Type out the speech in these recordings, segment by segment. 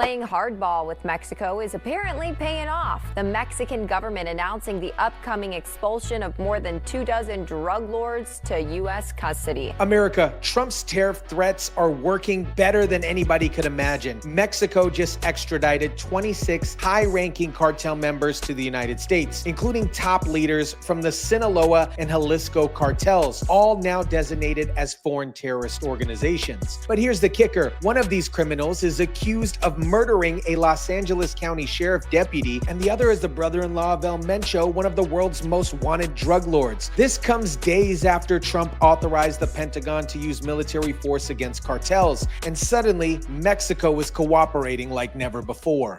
Playing hardball with Mexico is apparently paying off. The Mexican government announcing the upcoming expulsion of more than 24 drug lords to U.S. custody. America, Trump's tariff threats are working better than anybody could imagine. Mexico just extradited 26 high-ranking cartel members to the United States, including top leaders from the Sinaloa and Jalisco cartels, all now designated as foreign terrorist organizations. But here's the kicker. One of these criminals is accused of murdering a Los Angeles County Sheriff deputy, and the other is the brother-in-law of Mencho, one of the world's most wanted drug lords. This comes days after Trump authorized the Pentagon to use military force against cartels, and suddenly Mexico is cooperating like never before.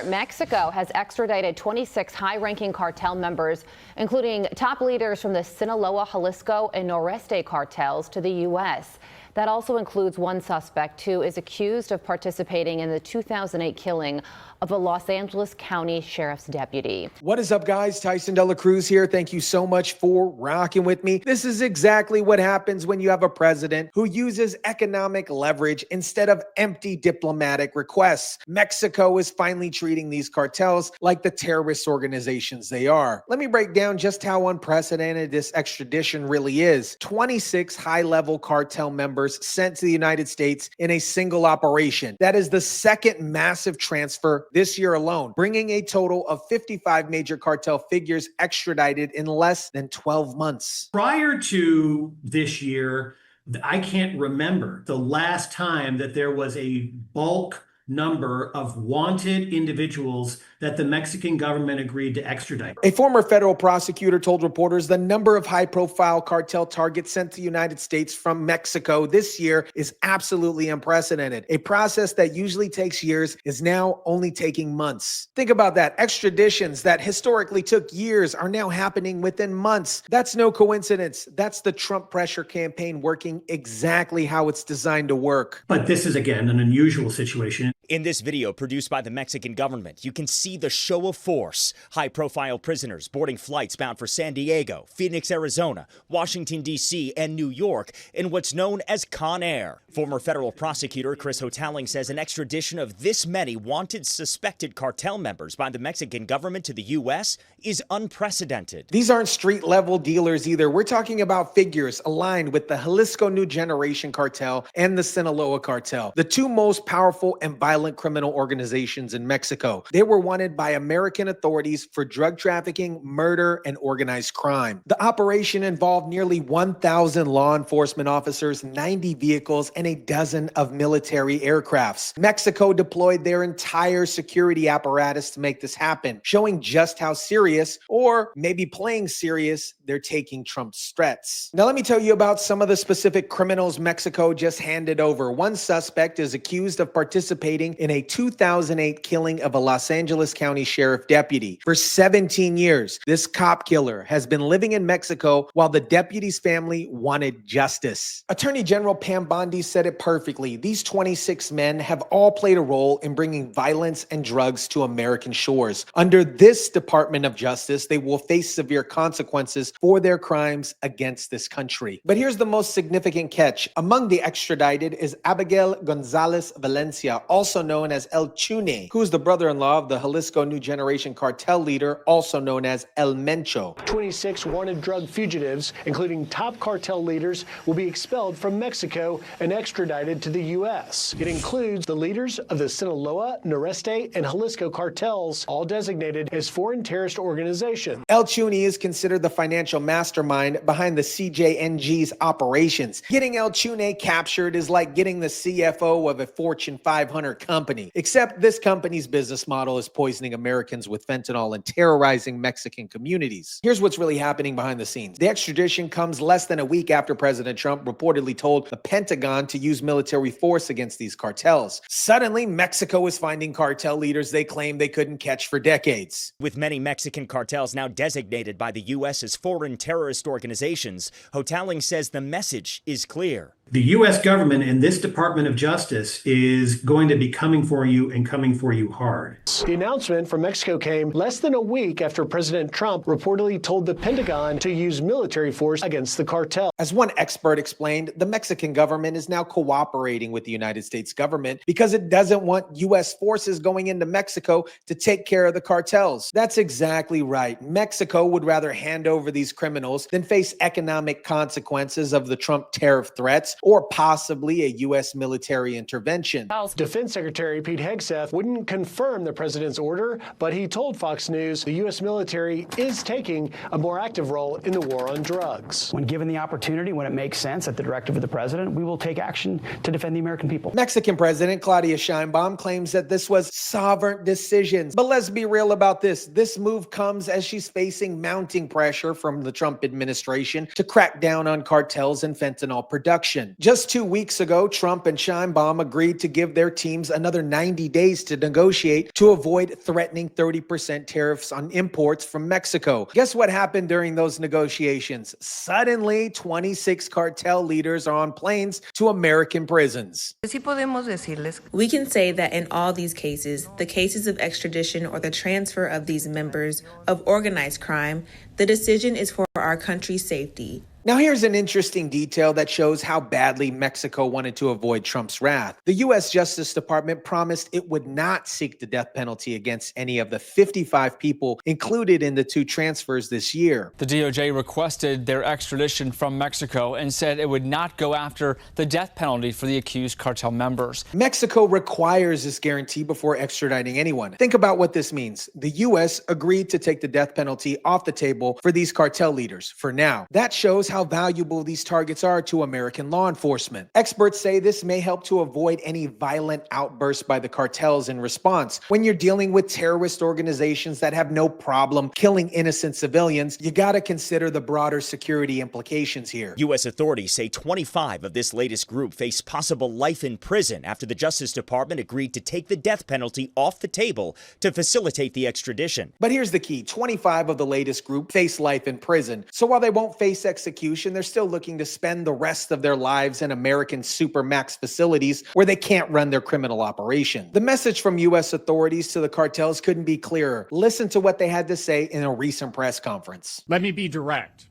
Mexico has extradited 26 high-ranking cartel members, including top leaders from the Sinaloa, Jalisco, and Noreste cartels to the U.S. That also includes one suspect who is accused of participating in the 2008 killing of a Los Angeles County Sheriff's deputy. What is up, guys? Tyson Dela Cruz here. Thank you so much for rocking with me. This is exactly what happens when you have a president who uses economic leverage instead of empty diplomatic requests. Mexico is finally treating these cartels like the terrorist organizations they are. Let me break down just how unprecedented this extradition really is. 26 high-level cartel members sent to the United States in a single operation. That is the second massive transfer this year alone, bringing a total of 55 major cartel figures extradited in less than 12 months. Prior to this year, I can't remember the last time that there was a bulk number of wanted individuals that the Mexican government agreed to extradite. A former federal prosecutor told reporters the number of high-profile cartel targets sent to the United States from Mexico this year is absolutely unprecedented. A process that usually takes years is now only taking months. Think about that. Extraditions that historically took years are now happening within months. That's no coincidence. That's the Trump pressure campaign working exactly how it's designed to work. But this is, again, an unusual situation. In this video produced by the Mexican government, you can see the show of force. High-profile prisoners boarding flights bound for San Diego, Phoenix, Arizona, Washington, D.C., and New York in what's known as ConAir. Former federal prosecutor Chris Hotaling says an extradition of this many wanted suspected cartel members by the Mexican government to the U.S. is unprecedented. These aren't street-level dealers either. We're talking about figures aligned with the Jalisco New Generation cartel and the Sinaloa cartel, the two most powerful and violent criminal organizations in Mexico. They were wanted by American authorities for drug trafficking, murder, and organized crime. The operation involved nearly 1,000 law enforcement officers, 90 vehicles, and a dozen of military aircrafts. Mexico deployed their entire security apparatus to make this happen, showing just how serious, or maybe playing serious, they're taking Trump's threats. Now let me tell you about some of the specific criminals Mexico just handed over. One suspect is accused of participating in a 2008 killing of a Los Angeles County Sheriff deputy. For 17 years, this cop killer has been living in Mexico while the deputy's family wanted justice. Attorney General Pam Bondi said it perfectly. These 26 men have all played a role in bringing violence and drugs to American shores. Under this Department of Justice, they will face severe consequences for their crimes against this country. But here's the most significant catch. Among the extradited is Abigail Gonzalez Valencia, also known as El Cuini, who is the brother-in-law of the Jalisco New Generation cartel leader, also known as El Mencho. 26 wanted drug fugitives, including top cartel leaders, will be expelled from Mexico and extradited to the U.S. It includes the leaders of the Sinaloa, Noreste, and Jalisco cartels, all designated as foreign terrorist organizations. El Cuini is considered the financial mastermind behind the CJNG's operations. Getting El Cuini captured is like getting the CFO of a Fortune 500 company, except this company's business model is poisoning Americans with fentanyl and terrorizing Mexican communities. Here's what's really happening behind the scenes. The extradition comes less than a week after President Trump reportedly told the Pentagon to use military force against these cartels. Suddenly, Mexico is finding cartel leaders they claim they couldn't catch for decades. With many Mexican cartels now designated by the U.S. as foreign terrorist organizations, Hotaling says the message is clear. The U.S. government and this Department of Justice is going to be coming for you and coming for you hard. The announcement from Mexico came less than a week after President Trump reportedly told the Pentagon to use military force against the cartel. As one expert explained, the Mexican government is now cooperating with the United States government because it doesn't want U.S. forces going into Mexico to take care of the cartels. That's exactly right. Mexico would rather hand over these criminals than face economic consequences of the Trump tariff threats or possibly a U.S. military intervention. Defense Secretary Pete Hegseth wouldn't confirm the president's order, but he told Fox News the U.S. military is taking a more active role in the war on drugs. When given the opportunity, when it makes sense at the directive of the president, we will take action to defend the American people. Mexican President Claudia Sheinbaum claims that this was sovereign decisions. But let's be real about this. This move comes as she's facing mounting pressure from the Trump administration to crack down on cartels and fentanyl production. Just 2 weeks ago, Trump and Sheinbaum agreed to give their teams another 90 days to negotiate to avoid threatening 30% tariffs on imports from Mexico. Guess what happened during those negotiations? Suddenly, 26 cartel leaders are on planes to American prisons. We can say that in all these cases, the cases of extradition or the transfer of these members of organized crime, the decision is for our country's safety. Now, here's an interesting detail that shows how badly Mexico wanted to avoid Trump's wrath. The U.S. Justice Department promised it would not seek the death penalty against any of the 55 people included in the 2 transfers this year. The DOJ requested their extradition from Mexico and said it would not go after the death penalty for the accused cartel members. Mexico requires this guarantee before extraditing anyone. Think about what this means. The U.S. agreed to take the death penalty off the table for these cartel leaders for now. That shows how valuable these targets are to American law enforcement. Experts say this may help to avoid any violent outbursts by the cartels in response. When you're dealing with terrorist organizations that have no problem killing innocent civilians, you gotta consider the broader security implications here. U.S. authorities say 25 of this latest group face possible life in prison after the Justice Department agreed to take the death penalty off the table to facilitate the extradition. But here's the key. 25 of the latest group face life in prison. So while they won't face execution, they're still looking to spend the rest of their lives in American supermax facilities where they can't run their criminal operation. The message from U.S. authorities to the cartels couldn't be clearer. Listen to what they had to say in a recent press conference. Let me be direct.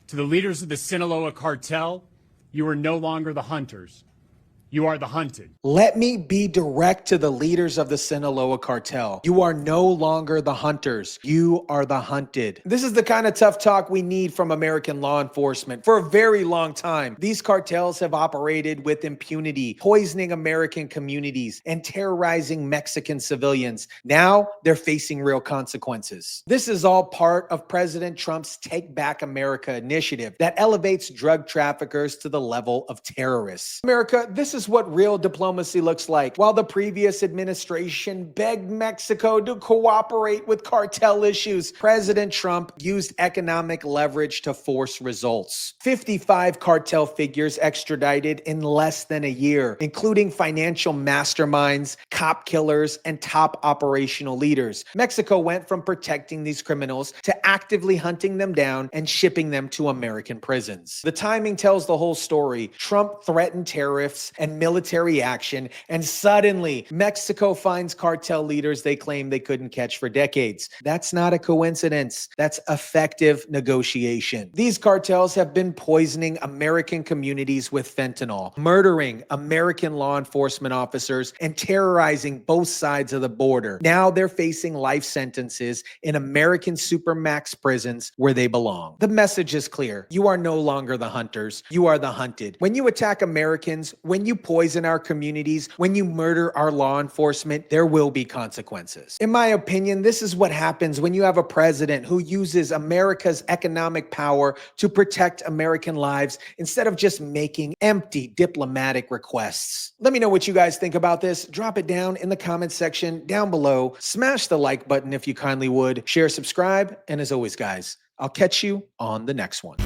To the leaders of the Sinaloa cartel, you are no longer the hunters. You are the hunted. Let me be direct to the leaders of the Sinaloa cartel. You are no longer the hunters. You are the hunted. This is the kind of tough talk we need from American law enforcement. For a very long time, these cartels have operated with impunity, poisoning American communities and terrorizing Mexican civilians. Now they're facing real consequences. This is all part of President Trump's Take Back America initiative that elevates drug traffickers to the level of terrorists. America, this is what real diplomacy looks like. While the previous administration begged Mexico to cooperate with cartel issues, President Trump used economic leverage to force results. 55 cartel figures extradited in less than a year, including financial masterminds, cop killers, and top operational leaders. Mexico went from protecting these criminals to actively hunting them down and shipping them to American prisons. The timing tells the whole story. Trump threatened tariffs and military action, and suddenly Mexico finds cartel leaders they claim they couldn't catch for decades. That's not a coincidence. That's effective negotiation. These cartels have been poisoning American communities with fentanyl, murdering American law enforcement officers, and terrorizing both sides of the border. Now they're facing life sentences in American supermax prisons where they belong. The message is clear. You are no longer the hunters. You are the hunted. When you attack Americans, when you poison our communities, when you murder our law enforcement, there will be consequences. In my opinion, this is what happens when you have a president who uses America's economic power to protect American lives instead of just making empty diplomatic requests. Let me know what you guys think about this. Drop it down in the comments section down below. Smash the like button if you kindly would. Share, subscribe, and as always, guys, I'll catch you on the next one.